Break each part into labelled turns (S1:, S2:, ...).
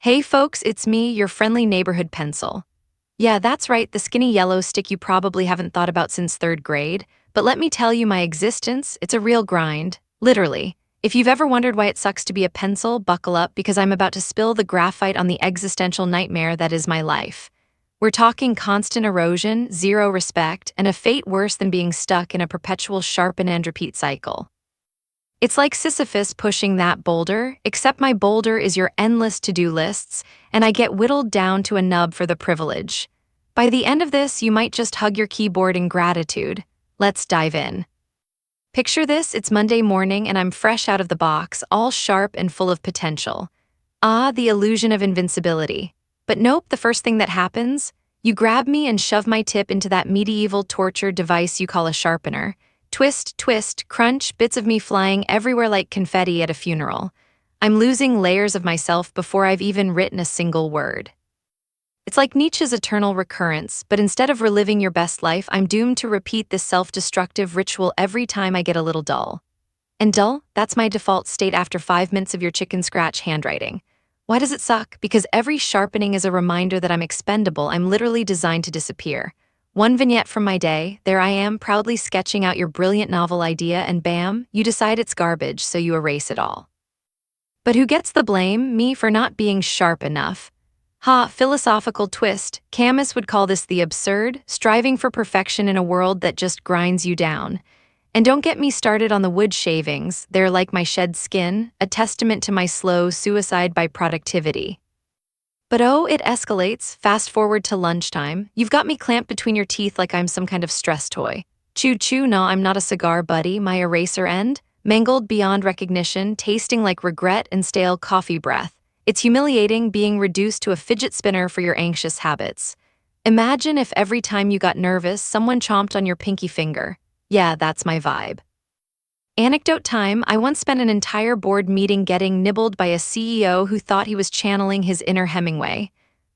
S1: Hey folks, it's me, your friendly neighborhood pencil. Yeah, that's right, the skinny yellow stick you probably haven't thought about since third grade. But let me tell you my existence, it's a real grind. Literally. If you've ever wondered why it sucks to be a pencil, buckle up because I'm about to spill the graphite on the existential nightmare that is my life. We're talking constant erosion, zero respect, and a fate worse than being stuck in a perpetual sharpen and repeat cycle. It's like Sisyphus pushing that boulder, except my boulder is your endless to-do lists, and I get whittled down to a nub for the privilege. By the end of this, you might just hug your keyboard in gratitude. Let's dive in. Picture this, it's Monday morning and I'm fresh out of the box, all sharp and full of potential. Ah, the illusion of invincibility. But nope, the first thing that happens, you grab me and shove my tip into that medieval torture device you call a sharpener. Twist, twist, crunch, bits of me flying everywhere like confetti at a funeral. I'm losing layers of myself before I've even written a single word. It's like Nietzsche's eternal recurrence, but instead of reliving your best life, I'm doomed to repeat this self-destructive ritual every time I get a little dull. And dull, that's my default state after 5 minutes of your chicken scratch handwriting. Why does it suck? Because every sharpening is a reminder that I'm expendable. I'm literally designed to disappear. One vignette from my day, there I am, proudly sketching out your brilliant novel idea, and bam, you decide it's garbage, so you erase it all. But who gets the blame? Me for not being sharp enough. Ha, philosophical twist. Camus would call this the absurd, striving for perfection in a world that just grinds you down. And don't get me started on the wood shavings, they're like my shed skin, a testament to my slow suicide by productivity. But oh, it escalates. Fast forward to lunchtime. You've got me clamped between your teeth like I'm some kind of stress toy. Chew chew, no, I'm not a cigar buddy, my eraser end. Mangled beyond recognition, tasting like regret and stale coffee breath. It's humiliating being reduced to a fidget spinner for your anxious habits. Imagine if every time you got nervous, someone chomped on your pinky finger. Yeah, that's my vibe. Anecdote time, I once spent an entire board meeting getting nibbled by a CEO who thought he was channeling his inner Hemingway.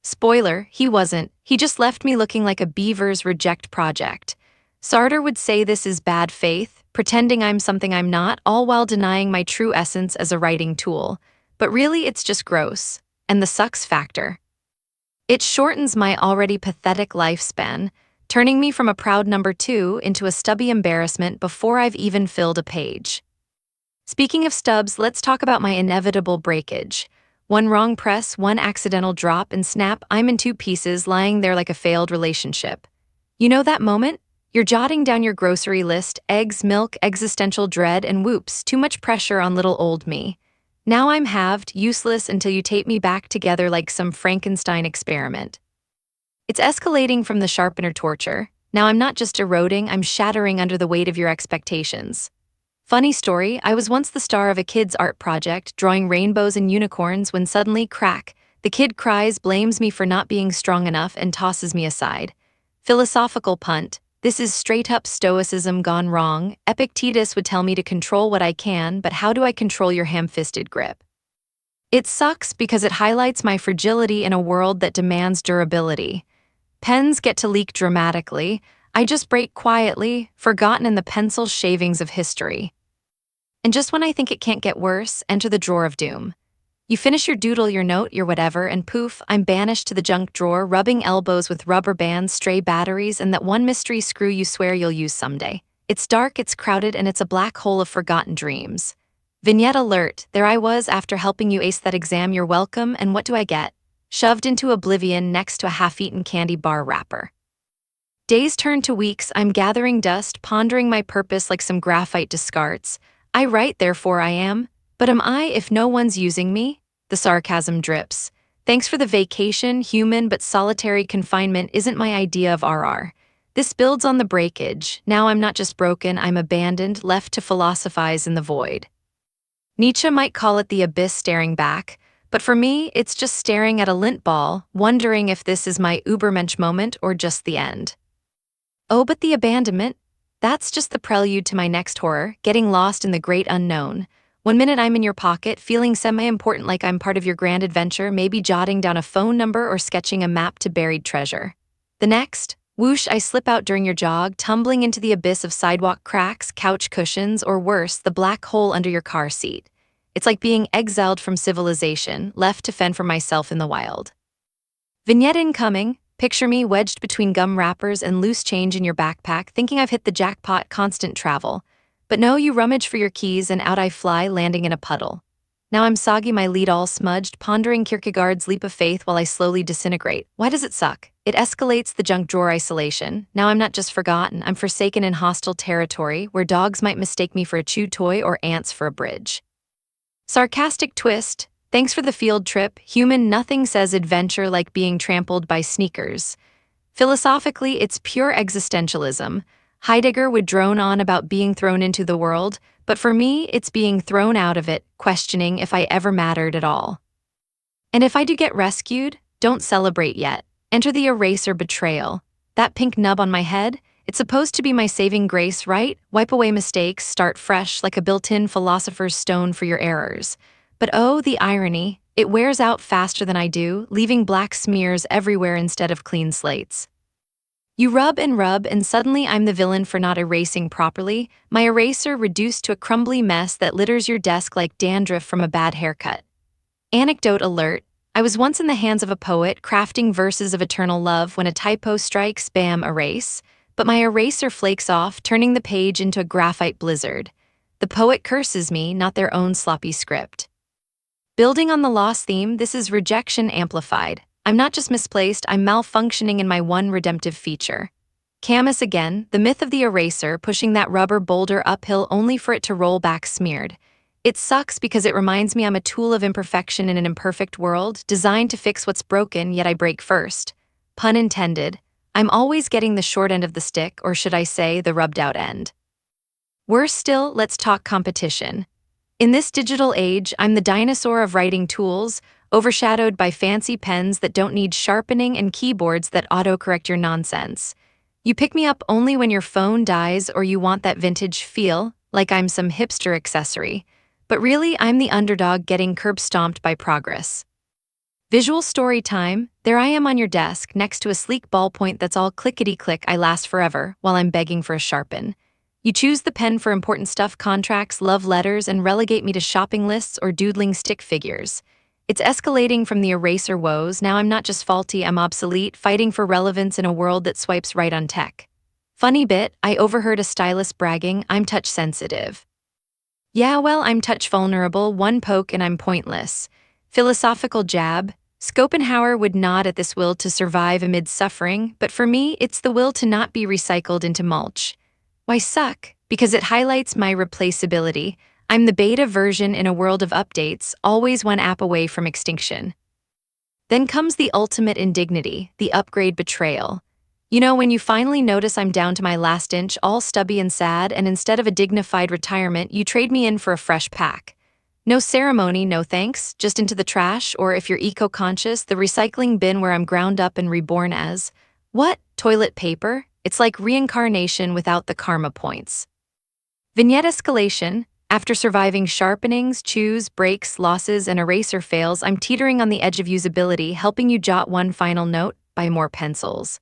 S1: Spoiler, he wasn't. He just left me looking like a beaver's reject project. Sartre would say this is bad faith, pretending I'm something I'm not, all while denying my true essence as a writing tool. But really, it's just gross. And the sucks factor. It shortens my already pathetic lifespan, turning me from a proud number 2 into a stubby embarrassment before I've even filled a page. Speaking of stubs, let's talk about my inevitable breakage. One wrong press, one accidental drop, and snap, I'm in 2 pieces, lying there like a failed relationship. You know that moment? You're jotting down your grocery list, eggs, milk, existential dread, and whoops, too much pressure on little old me. Now I'm halved, useless until you tape me back together like some Frankenstein experiment. It's escalating from the sharpener torture. Now I'm not just eroding, I'm shattering under the weight of your expectations. Funny story, I was once the star of a kid's art project, drawing rainbows and unicorns when suddenly, crack, the kid cries, blames me for not being strong enough, and tosses me aside. Philosophical punt. This is straight-up stoicism gone wrong. Epictetus would tell me to control what I can, but how do I control your ham-fisted grip? It sucks because it highlights my fragility in a world that demands durability. Pens get to leak dramatically. I just break quietly, forgotten in the pencil shavings of history. And just when I think it can't get worse, enter the drawer of doom. You finish your doodle, your note, your whatever, and poof, I'm banished to the junk drawer, rubbing elbows with rubber bands, stray batteries, and that one mystery screw you swear you'll use someday. It's dark, it's crowded, and it's a black hole of forgotten dreams. Vignette alert, there I was after helping you ace that exam, you're welcome, and what do I get? Shoved into oblivion next to a half-eaten candy bar wrapper. Days turn to weeks, I'm gathering dust, pondering my purpose like some graphite discards. I write, therefore I am. But am I if no one's using me? The sarcasm drips. Thanks for the vacation, human but solitary confinement isn't my idea of RR. This builds on the breakage. Now I'm not just broken, I'm abandoned, left to philosophize in the void. Nietzsche might call it the abyss staring back, but for me, it's just staring at a lint ball, wondering if this is my Ubermensch moment or just the end. Oh, but the abandonment? That's just the prelude to my next horror, getting lost in the great unknown. 1 minute I'm in your pocket, feeling semi-important like I'm part of your grand adventure, maybe jotting down a phone number or sketching a map to buried treasure. The next, whoosh, I slip out during your jog, tumbling into the abyss of sidewalk cracks, couch cushions, or worse, the black hole under your car seat. It's like being exiled from civilization, left to fend for myself in the wild. Vignette incoming. Picture me wedged between gum wrappers and loose change in your backpack, thinking I've hit the jackpot, constant travel. But no, you rummage for your keys and out I fly, landing in a puddle. Now I'm soggy, my lead all smudged, pondering Kierkegaard's leap of faith while I slowly disintegrate. Why does it suck? It escalates the junk drawer isolation. Now I'm not just forgotten, I'm forsaken in hostile territory where dogs might mistake me for a chew toy or ants for a bridge. Sarcastic twist. Thanks for the field trip. Human, nothing says adventure like being trampled by sneakers. Philosophically, it's pure existentialism. Heidegger would drone on about being thrown into the world, but for me, it's being thrown out of it, questioning if I ever mattered at all. And if I do get rescued, don't celebrate yet. Enter the eraser betrayal. That pink nub on my head, it's supposed to be my saving grace, right? Wipe away mistakes, start fresh like a built-in philosopher's stone for your errors. But oh, the irony, it wears out faster than I do, leaving black smears everywhere instead of clean slates. You rub, and suddenly I'm the villain for not erasing properly, my eraser reduced to a crumbly mess that litters your desk like dandruff from a bad haircut. Anecdote alert, I was once in the hands of a poet crafting verses of eternal love when a typo strikes, bam, erase, but my eraser flakes off, turning the page into a graphite blizzard. The poet curses me, not their own sloppy script. Building on the loss theme, this is rejection amplified. I'm not just misplaced, I'm malfunctioning in my one redemptive feature. Camus again, the myth of the eraser, pushing that rubber boulder uphill only for it to roll back smeared. It sucks because it reminds me I'm a tool of imperfection in an imperfect world, designed to fix what's broken, yet I break first. Pun intended. I'm always getting the short end of the stick, or should I say, the rubbed out end. Worse still, let's talk competition. In this digital age, I'm the dinosaur of writing tools, overshadowed by fancy pens that don't need sharpening and keyboards that autocorrect your nonsense. You pick me up only when your phone dies or you want that vintage feel, like I'm some hipster accessory. But really, I'm the underdog getting curb-stomped by progress. Visual story time. There I am on your desk, next to a sleek ballpoint that's all clickety-click, I last forever, while I'm begging for a sharpen. You choose the pen for important stuff, contracts, love letters, and relegate me to shopping lists or doodling stick figures. It's escalating from the eraser woes. Now I'm not just faulty, I'm obsolete, fighting for relevance in a world that swipes right on tech. Funny bit, I overheard a stylist bragging, I'm touch sensitive. Yeah, well, I'm touch vulnerable, one poke and I'm pointless. Philosophical jab. Schopenhauer would nod at this will to survive amid suffering, but for me, it's the will to not be recycled into mulch. Why suck? Because it highlights my replaceability. I'm the beta version in a world of updates, always one app away from extinction. Then comes the ultimate indignity, the upgrade betrayal. You know, when you finally notice I'm down to my last inch, all stubby and sad, and instead of a dignified retirement, you trade me in for a fresh pack. No ceremony, no thanks, just into the trash, or if you're eco-conscious, the recycling bin where I'm ground up and reborn as, what, toilet paper? It's like reincarnation without the karma points. Vignette escalation. After surviving sharpenings, chews, breaks, losses, and eraser fails, I'm teetering on the edge of usability, helping you jot one final note, buy more pencils.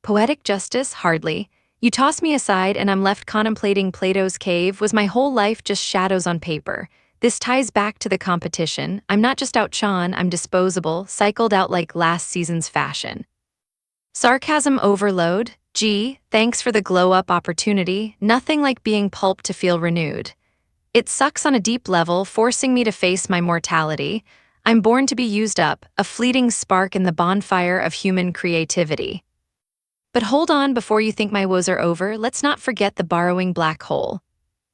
S1: Poetic justice? Hardly. You toss me aside and I'm left contemplating Plato's cave. Was my whole life just shadows on paper? This ties back to the competition. I'm not just outshone, I'm disposable, cycled out like last season's fashion. Sarcasm overload. Gee, thanks for the glow-up opportunity. Nothing like being pulped to feel renewed. It sucks on a deep level, forcing me to face my mortality. I'm born to be used up, a fleeting spark in the bonfire of human creativity. But hold on, before you think my woes are over, let's not forget the borrowing black hole.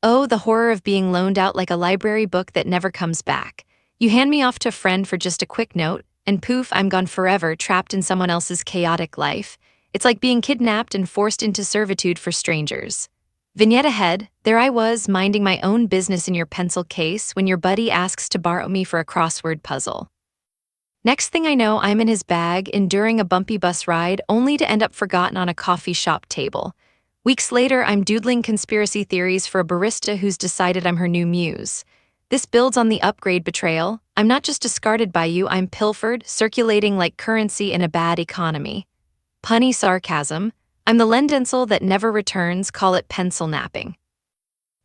S1: Oh, the horror of being loaned out like a library book that never comes back. You hand me off to a friend for just a quick note, and poof, I'm gone forever, trapped in someone else's chaotic life. It's like being kidnapped and forced into servitude for strangers. Vignette ahead, there I was, minding my own business in your pencil case when your buddy asks to borrow me for a crossword puzzle. Next thing I know, I'm in his bag, enduring a bumpy bus ride, only to end up forgotten on a coffee shop table. Weeks later, I'm doodling conspiracy theories for a barista who's decided I'm her new muse. This builds on the upgrade betrayal. I'm not just discarded by you, I'm pilfered, circulating like currency in a bad economy. Punny sarcasm. I'm the lendensil that never returns, call it pencil napping.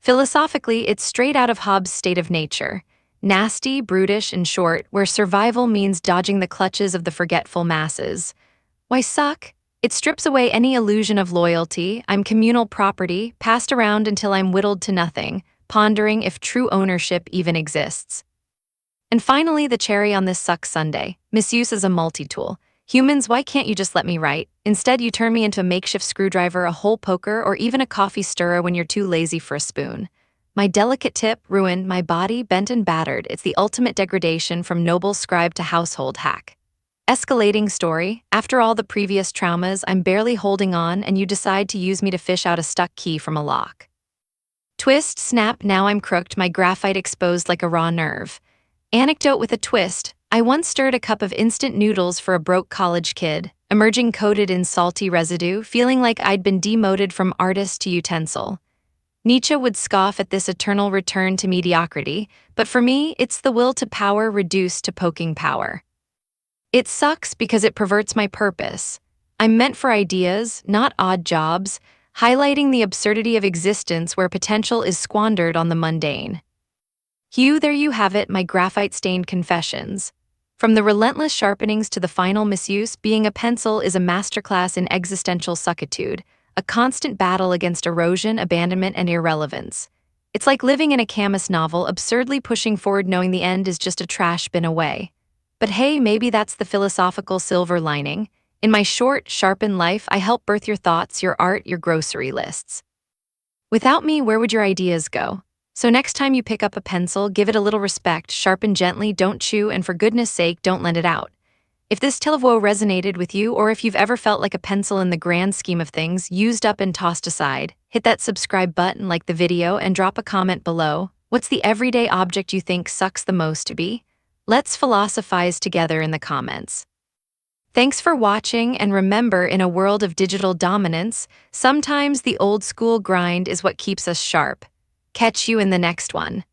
S1: Philosophically, it's straight out of Hobbes' State of Nature. Nasty, brutish, in short, where survival means dodging the clutches of the forgetful masses. Why suck? It strips away any illusion of loyalty. I'm communal property, passed around until I'm whittled to nothing, pondering if true ownership even exists. And finally, the cherry on this suck sundae. Misuse as a multi-tool. Humans, why can't you just let me write? Instead, you turn me into a makeshift screwdriver, a hole poker, or even a coffee stirrer when you're too lazy for a spoon. My delicate tip, ruined, my body, bent and battered. It's the ultimate degradation from noble scribe to household hack. Escalating story. After all the previous traumas, I'm barely holding on, and you decide to use me to fish out a stuck key from a lock. Twist, snap, now I'm crooked, my graphite exposed like a raw nerve. Anecdote with a twist. I once stirred a cup of instant noodles for a broke college kid, emerging coated in salty residue, feeling like I'd been demoted from artist to utensil. Nietzsche would scoff at this eternal return to mediocrity, but for me, it's the will to power reduced to poking power. It sucks because it perverts my purpose. I'm meant for ideas, not odd jobs, highlighting the absurdity of existence where potential is squandered on the mundane. Hugh, there you have it, my graphite-stained confessions. From the relentless sharpenings to the final misuse, being a pencil is a masterclass in existential suckitude, a constant battle against erosion, abandonment, and irrelevance. It's like living in a Camus novel, absurdly pushing forward knowing the end is just a trash bin away. But hey, maybe that's the philosophical silver lining. In my short, sharpened life, I help birth your thoughts, your art, your grocery lists. Without me, where would your ideas go? So next time you pick up a pencil, give it a little respect, sharpen gently, don't chew, and for goodness sake, don't lend it out. If this tale of woe resonated with you, or if you've ever felt like a pencil in the grand scheme of things, used up and tossed aside, hit that subscribe button, like the video, and drop a comment below. What's the everyday object you think sucks the most to be? Let's philosophize together in the comments. Thanks for watching, and remember, in a world of digital dominance, sometimes the old school grind is what keeps us sharp. Catch you in the next one.